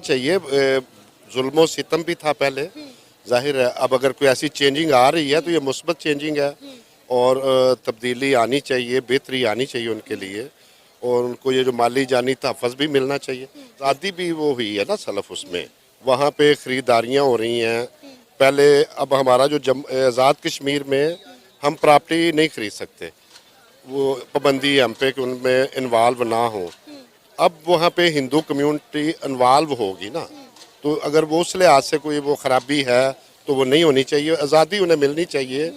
चाहिए। जुल्म सितम भी था पहले, जाहिर है। अब अगर कोई ऐसी चेंजिंग आ रही है तो ये मुस्बत चेंजिंग है और तब्दीली आनी चाहिए, बेहतरी आनी चाहिए उनके लिए, और उनको ये जो माली जानी तहफ़्फ़ुज़ भी मिलना चाहिए। आज़ादी भी वो हुई है ना सलफ़, उसमें वहाँ पे ख़रीदारियाँ हो रही हैं पहले। अब हमारा जो आज़ाद कश्मीर में हम प्रॉपर्टी नहीं ख़रीद सकते, वो पाबंदी है हम पे कि उनमें इन्वॉल्व ना हो। अब वहाँ पे हिंदू कम्यूनिटी इन्वॉल्व होगी ना, तो अगर वो उस लिहाज से कोई वो ख़राबी है तो वो नहीं होनी चाहिए। आज़ादी उन्हें मिलनी चाहिए,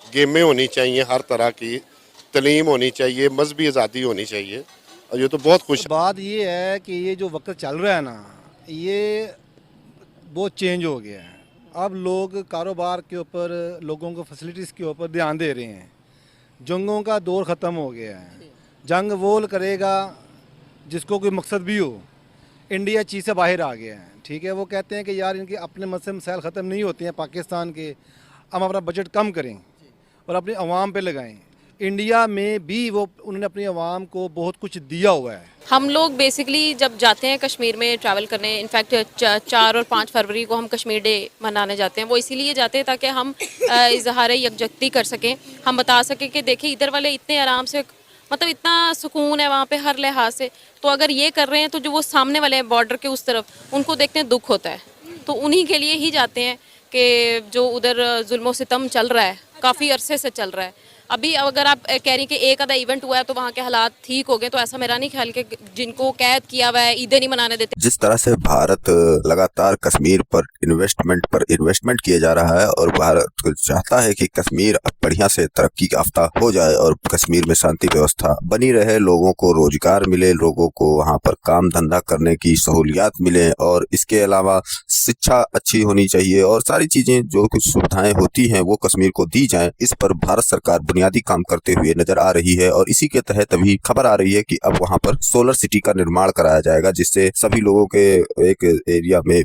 गेमें होनी चाहिए, हर तरह की तलीम होनी चाहिए, मजहबी आज़ादी होनी चाहिए। और ये तो बहुत खुश बात ये है कि ये जो वक्त चल रहा है ना, ये बहुत चेंज हो गया है। अब लोग कारोबार के ऊपर, लोगों को फैसिलिटीज़ के ऊपर ध्यान दे रहे हैं। जंगों का दौर ख़त्म हो गया है। जंग वो करेगा जिसको कोई मकसद भी हो। इंडिया चीज़ से बाहर आ गया है, ठीक है। वो कहते हैं कि यार इनके अपने मसले मसाइल ख़त्म नहीं होते हैं पाकिस्तान के, हम अपना बजट कम करें और अपनी आवाम पे लगाएं। इंडिया में भी वो उन्होंने अपनी आवाम को बहुत कुछ दिया हुआ है। हम लोग बेसिकली जब जाते हैं कश्मीर में ट्रैवल करने, इनफैक्ट 4 और 5 फरवरी को हम कश्मीर डे मनाने जाते हैं। वो इसीलिए जाते हैं ताकि हम इजहार यकजहती कर सकें, हम बता सकें कि देखिए इधर वाले इतने आराम से, मतलब इतना सुकून है वहाँ पे हर लिहाज से। तो अगर ये कर रहे हैं तो जो वो सामने वाले हैं बॉर्डर के उस तरफ, उनको देखते हैं दुख होता है। तो उन्हीं के लिए ही जाते हैं कि जो उधर जुल्म सितम चल रहा है, काफ़ी अरसे से चल रहा है। अभी अगर आप कह रही कि एक आधा इवेंट हुआ है तो वहाँ के हालात ठीक हो गए, तो ऐसा मेरा नहीं ख्याल कि जिनको कैद किया हुआ है ईदें नहीं मनाने देते। जिस तरह से भारत लगातार कश्मीर पर इन्वेस्टमेंट किया जा रहा है और भारत चाहता है कि कश्मीर अब बढ़िया से तरक्की याफ्ता हो जाए और कश्मीर में शांति व्यवस्था बनी रहे, लोगों को रोजगार मिले, लोगों को वहाँ पर काम धंधा करने की सहूलियात मिले, और इसके अलावा शिक्षा अच्छी होनी चाहिए और सारी चीजें जो कुछ सुविधाएं होती हैं वो कश्मीर को दी जाएं। इस पर भारत सरकार बुनियादी काम करते हुए नजर आ रही है और इसी के तहत अभी खबर आ रही है कि अब वहां पर सोलर सिटी का निर्माण कराया जाएगा, जिससे सभी लोगों के एक एरिया में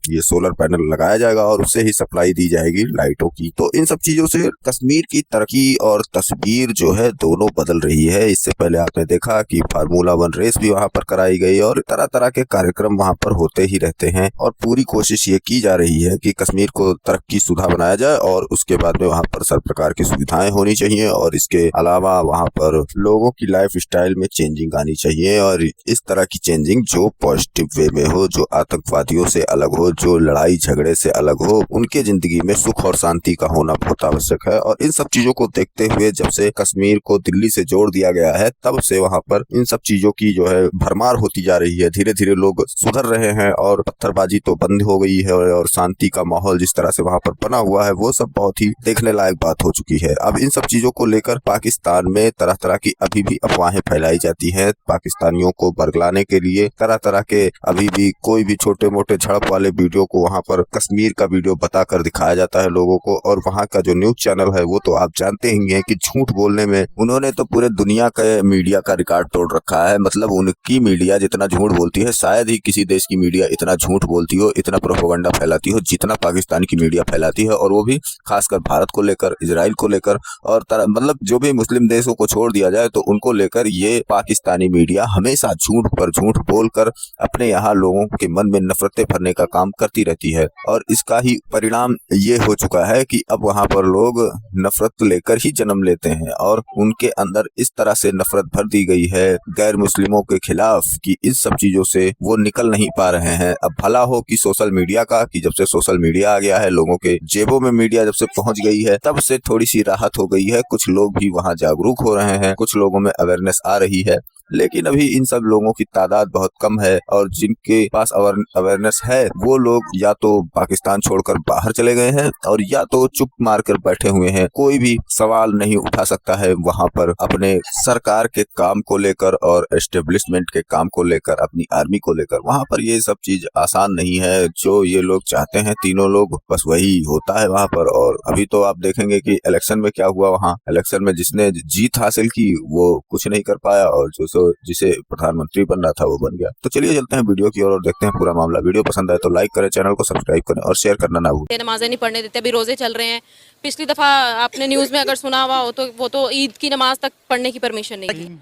ये सोलर पैनल लगाया जाएगा और उससे ही सप्लाई दी जाएगी लाइटों की। तो इन सब चीजों से कश्मीर की तरक्की और तस्वीर जो है दोनों बदल रही है। इससे पहले आपने देखा कि फार्मूला 1 रेस भी वहां पर कराई गई और तरह तरह के कार्यक्रम वहां पर होते ही रहते हैं और पूरी कोशिश ये की जा रही है कि कश्मीर को तरक्की सुधा बनाया जाए और उसके बाद में वहां पर सब प्रकार की सुविधाएं होनी चाहिए और इसके अलावा वहां पर लोगों की लाइफ स्टाइल में चेंजिंग आनी चाहिए और इस तरह की चेंजिंग जो पॉजिटिव वे में हो, जो आतंकवादियों से अलग हो, जो लड़ाई झगड़े से अलग हो, उनके जिंदगी में सुख और शांति का होना बहुत आवश्यक है। और इन सब चीजों को देखते हुए जब से कश्मीर को दिल्ली से जोड़ दिया गया है तब से वहां पर इन सब चीजों की जो है भरमार होती जा रही है। धीरे धीरे लोग सुधर रहे हैं और पत्थरबाजी तो बंद हो गई है और शांति का माहौल जिस तरह से वहां पर बना हुआ है वो सब बहुत ही देखने लायक बात हो चुकी है। अब इन सब चीजों को लेकर पाकिस्तान में तरह तरह की अभी भी अफवाहें फैलाई जाती हैं। पाकिस्तानियों को बरगलाने के लिए तरह तरह के अभी भी कोई भी छोटे मोटे झड़प वाले वीडियो को वहां पर कश्मीर का वीडियो बताकर दिखाया जाता है लोगों को। और वहां का जो न्यूज चैनल है वो तो आप जानते ही हैं कि झूठ बोलने में उन्होंने तो पूरे दुनिया के मीडिया का रिकॉर्ड तोड़ रखा है। मतलब उनकी मीडिया जितना झूठ बोलती है शायद ही किसी देश की मीडिया इतना झूठ बोलती हो, इतना प्रोपेगेंडा फैलाती हो जितना पाकिस्तान की मीडिया फैलाती है, और वो भी खासकर भारत को लेकर, इजराइल को लेकर और मतलब जो भी मुस्लिम देशों को छोड़ दिया जाए तो उनको लेकर ये पाकिस्तानी मीडिया हमेशा झूठ पर झूठ बोलकर अपने यहाँ लोगों के मन में नफरतें भरने का काम करती रहती है। और इसका ही परिणाम ये हो चुका है कि अब वहाँ पर लोग नफरत लेकर ही जन्म लेते हैं और उनके अंदर इस तरह से नफरत भर दी गई है गैर मुस्लिमों के खिलाफ कि इन सब चीजों से वो निकल नहीं पा रहे हैं। अब भला हो कि सोशल मीडिया का, कि जब से सोशल मीडिया आ गया है, लोगों के जेबों में मीडिया जब से पहुंच गई है तब से थोड़ी सी राहत हो गई है। कुछ लोग भी वहाँ जागरूक हो रहे हैं, कुछ लोगों में अवेयरनेस आ रही है, लेकिन अभी इन सब लोगों की तादाद बहुत कम है और जिनके पास अवेयरनेस है वो लोग या तो पाकिस्तान छोड़कर बाहर चले गए हैं और या तो चुप मार कर बैठे हुए हैं। कोई भी सवाल नहीं उठा सकता है वहां पर अपने सरकार के काम को लेकर और एस्टेब्लिशमेंट के काम को लेकर, अपनी आर्मी को लेकर। वहां पर ये सब चीज आसान नहीं है। जो ये लोग चाहते हैं तीनों लोग, बस वही होता है वहां पर। और अभी तो आप देखेंगे कि इलेक्शन में क्या हुआ। वहां इलेक्शन में जिसने जीत हासिल की वो कुछ नहीं कर पाया और जो जिसे प्रधानमंत्री बन रहा था वो बन गया। तो चलिए चलते हैं वीडियो की ओर और देखते हैं पूरा मामला। वीडियो पसंद आए तो लाइक करें, चैनल को सब्सक्राइब करें और शेयर करना ना भूलें। नमाजें नहीं पढ़ने देते, अभी रोजे चल रहे हैं। पिछली दफा आपने न्यूज में अगर सुना हुआ हो तो वो तो ईद की नमाज तक पढ़ने की परमिशन नहीं थी।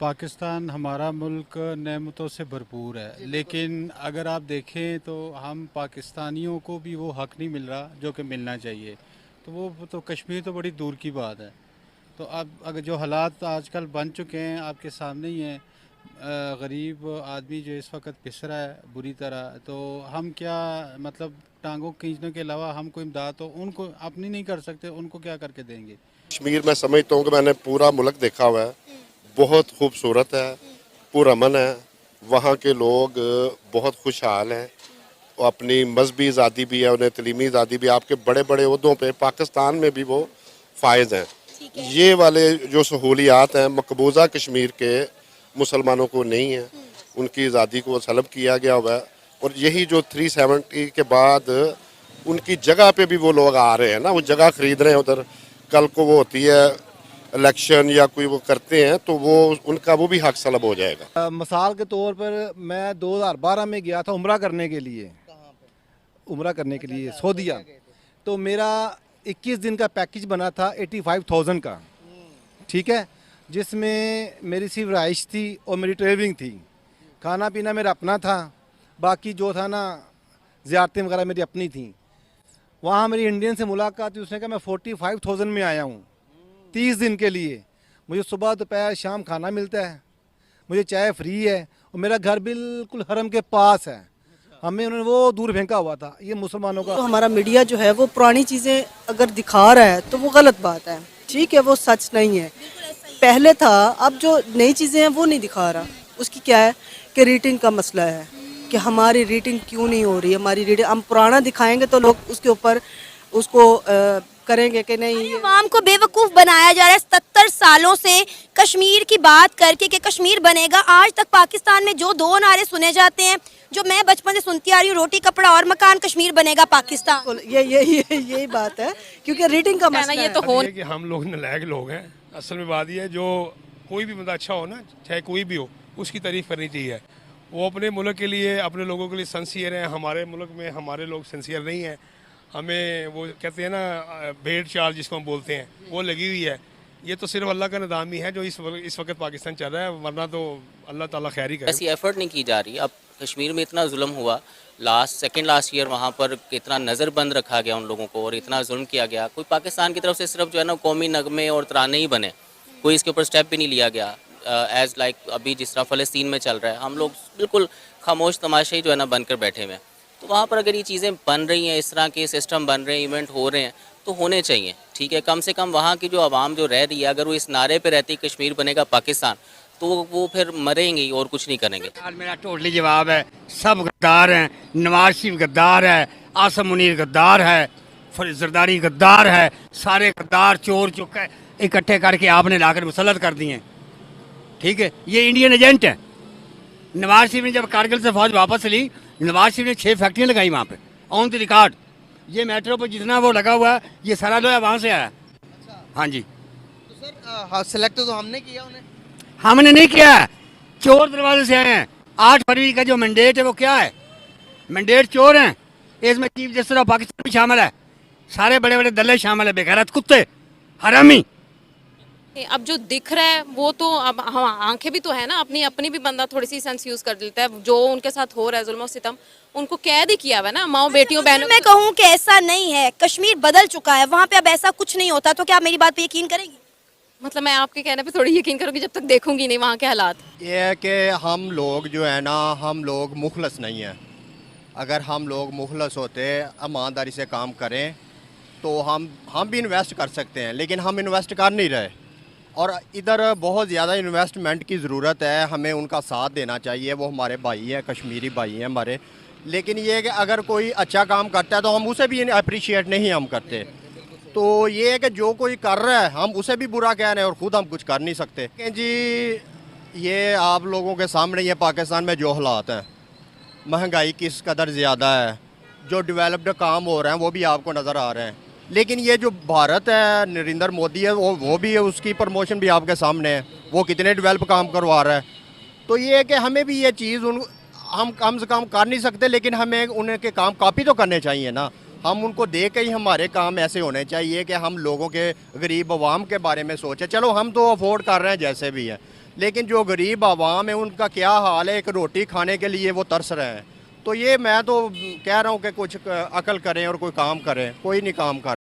पाकिस्तान हमारा मुल्क नेमतों से भरपूर है, लेकिन अगर आप देखें तो हम पाकिस्तानियों को भी वो हक़ नहीं मिल रहा जो कि मिलना चाहिए। तो वो तो कश्मीर तो बड़ी दूर की बात है। तो अब अगर जो हालात आजकल बन चुके हैं आपके सामने ही हैं, गरीब आदमी जो इस वक्त पिस रहा है बुरी तरह, तो हम क्या मतलब टांगों खींचने के अलावा हम कोई इमदाद तो उनको अपनी नहीं कर सकते, उनको क्या करके देंगे। कश्मीर मैं समझता हूँ कि मैंने पूरा मुल्क देखा हुआ है, बहुत खूबसूरत है, पुरअमन है, वहाँ के लोग बहुत खुशहाल हैं, और अपनी मजहबी आज़ादी भी है, उन्हें तलीमी आज़ादी भी है। आपके बड़े बड़े उहदों पे पाकिस्तान में भी वो फायज हैं। ये वाले जो सहूलियात हैं मकबूजा कश्मीर के मुसलमानों को नहीं है, उनकी आज़ादी को सलब किया गया हुआ है। और यही जो 370 के बाद उनकी जगह पे भी वो लोग आ रहे हैं ना, वो जगह खरीद रहे हैं उधर। कल को वो होती है इलेक्शन या कोई वो करते हैं तो वो उनका वो भी हक सलब हो जाएगा। मिसाल के तौर पर मैं 2012 में गया था उम्रा करने के लिए, सऊदीया। तो मेरा 21 दिन का पैकेज बना था 85,000 का, ठीक है, जिसमें मेरी सिर्फ रहाइश थी और मेरी ट्रेवलिंग थी। खाना पीना मेरा अपना था, बाकी जो था ना ज़ियारतें वगैरह मेरी अपनी थी। वहाँ मेरी इंडियन से मुलाकात हुई, उसने कहा मैं 45,000 में आया हूँ 30 दिन के लिए। मुझे सुबह दोपहर शाम खाना मिलता है, मुझे चाय फ्री है, और मेरा घर बिल्कुल हरम के पास है। हमें उन्होंने वो दूर फेंका हुआ था। ये मुसलमानों का तो हमारा मीडिया जो है वो पुरानी चीज़ें अगर दिखा रहा है तो वो गलत बात है, ठीक है, वो सच नहीं है। पहले था, अब जो नई चीज़ें हैं वो नहीं दिखा रहा। उसकी क्या है कि रेटिंग का मसला है कि हमारी रेटिंग क्यों नहीं हो रही। हमारी रेटिंग हम पुराना दिखाएंगे तो लोग उसके ऊपर उसको करेंगे कि नहीं। आवाम को बेवकूफ़ बनाया जा रहा है 70 सालों से कश्मीर की बात करके कि कश्मीर बनेगा। आज तक पाकिस्तान में जो 2 नारे सुने जाते हैं जो मैं बचपन से सुनती आ रही हूँ, रोटी कपड़ा और मकान, कश्मीर बनेगा पाकिस्तान। यही बात है, क्योंकि रेटिंग का मसला ये तो हो कि हम लोग नलायक लोग हैं। असल में बात यह है, जो कोई भी बंदा अच्छा हो ना, चाहे कोई भी हो, उसकी तारीफ़ करनी चाहिए। वो अपने मुल्क के लिए, अपने लोगों के लिए सिंसियर हैं। हमारे मुल्क में हमारे लोग सिंसियर नहीं हैं। हमें वो कहते हैं ना भेड़ चाल जिसको हम बोलते हैं, वो लगी हुई है। ये तो सिर्फ अल्लाह का निज़ाम ही है जो इस वक्त पाकिस्तान चल रहा है, वरना तो अल्लाह ताला खैर ही करे। ऐसी एफर्ट नहीं की जा रही। अब कश्मीर में इतना जुल्म हुआ, सेकेंड लास्ट ईयर वहाँ पर कितना नज़रबंद रखा गया उन लोगों को और इतना जुल्म किया गया। कोई पाकिस्तान की तरफ से सिर्फ जो है ना कौमी नगमे और तराने ही बने, कोई इसके ऊपर स्टेप भी नहीं लिया गया। एज लाइक अभी जिस तरह फ़लस्तीन में चल रहा है, हम लोग बिल्कुल खामोश तमाशे ही जो है ना बनकर बैठे हुए हैं। तो वहाँ पर अगर ये चीज़ें बन रही हैं, इस तरह के सिस्टम बन रहे हैं, इवेंट हो रहे हैं, तो होने चाहिए, ठीक है। कम से कम वहाँ की जो आवाम जो रह रही है, अगर वो इस नारे पे रहती कश्मीर बनेगा पाकिस्तान, तो वो फिर मरेंगे और कुछ नहीं करेंगे। यार मेरा टोटली जवाब है, सब गद्दार हैं। नवाज शरीफ गद्दार है, आसम मुनीर गद्दार है, फरीद जरदारी गद्दार है, सारे गद्दार चोर चुके इकट्ठे करके आपने लाकर मुसल्लत कर दिए, ठीक है। ये इंडियन एजेंट है। नवाज शरीफ ने जब कारगिल से फौज वापस ली, नवाज शरीफ ने 6 फैक्ट्रियाँ लगाई वहाँ पे, ऑन द रिकॉर्ड। ये मेट्रो पर जितना वो लगा हुआ है, ये सारा लोहा वहाँ से आया। हाँ जी, तो सर सेलेक्ट तो हमने किया उन्हें? हमने नहीं किया, चोर दरवाजे से आए हैं। 8 फरवरी का जो मैंडेट है वो क्या है? मैंडेट चोर हैं। इसमें चीफ जस्टिस ऑफ पाकिस्तान भी शामिल है, सारे बड़े बड़े दल्ले शामिल है, बेगैरत कुत्ते, हरामी। अब जो दिख रहा है वो तो अब हम आंखें भी तो है ना, अपनी भी बंदा थोड़ी सी सेंस यूज कर लेता है। जो उनके साथ हो रहा है जुल्म और सितम, उनको कैद ही किया हुआ है ना, माओ बेटियों बहनों। मैं कहूँ कि ऐसा नहीं है, कश्मीर बदल चुका है, वहाँ पे अब ऐसा कुछ नहीं होता। तो क्या आप मेरी बात पे यकीन करेंगी? मतलब मैं आपके कहने पे थोड़ी यकीन करूंगी जब तक देखूंगी नहीं वहाँ के हालात। ये है कि हम लोग जो है ना, हम लोग मुखलस नहीं हैं। अगर हम लोग मुखलस होते, ईमानदारी से काम करें, तो हम भी इन्वेस्ट कर सकते हैं, लेकिन हम इन्वेस्ट कर नहीं रहे। और इधर बहुत ज़्यादा इन्वेस्टमेंट की ज़रूरत है, हमें उनका साथ देना चाहिए। वो हमारे भाई हैं, कश्मीरी भाई हैं हमारे। लेकिन ये है कि अगर कोई अच्छा काम करता है तो हम उसे भी अप्रिशिएट नहीं हम करते। तो ये है कि जो कोई कर रहा है हम उसे भी बुरा कह रहे हैं और ख़ुद हम कुछ कर नहीं सकते। कि जी ये आप लोगों के सामने ये पाकिस्तान में जो हालात हैं, महंगाई किस कदर ज़्यादा है, जो डेवलप्ड काम हो रहे हैं वो भी आपको नज़र आ रहे हैं। लेकिन ये जो भारत है, नरेंद्र मोदी है, वो भी है, उसकी प्रमोशन भी आपके सामने है, वो कितने डेवलप काम करवा रहा है। तो ये है कि हमें भी ये चीज़ हम कम से कम कर नहीं सकते, लेकिन हमें उनके काम कॉपी तो करने चाहिए ना। हम उनको देख के ही हमारे काम ऐसे होने चाहिए कि हम लोगों के गरीब अवाम के बारे में सोचें। चलो हम तो अफोर्ड कर रहे हैं जैसे भी है, लेकिन जो गरीब आवाम है उनका क्या हाल है, एक रोटी खाने के लिए वो तरस रहे हैं। तो ये मैं तो कह रहा हूँ कि कुछ अकल करें और कोई काम करें, कोई नहीं काम कर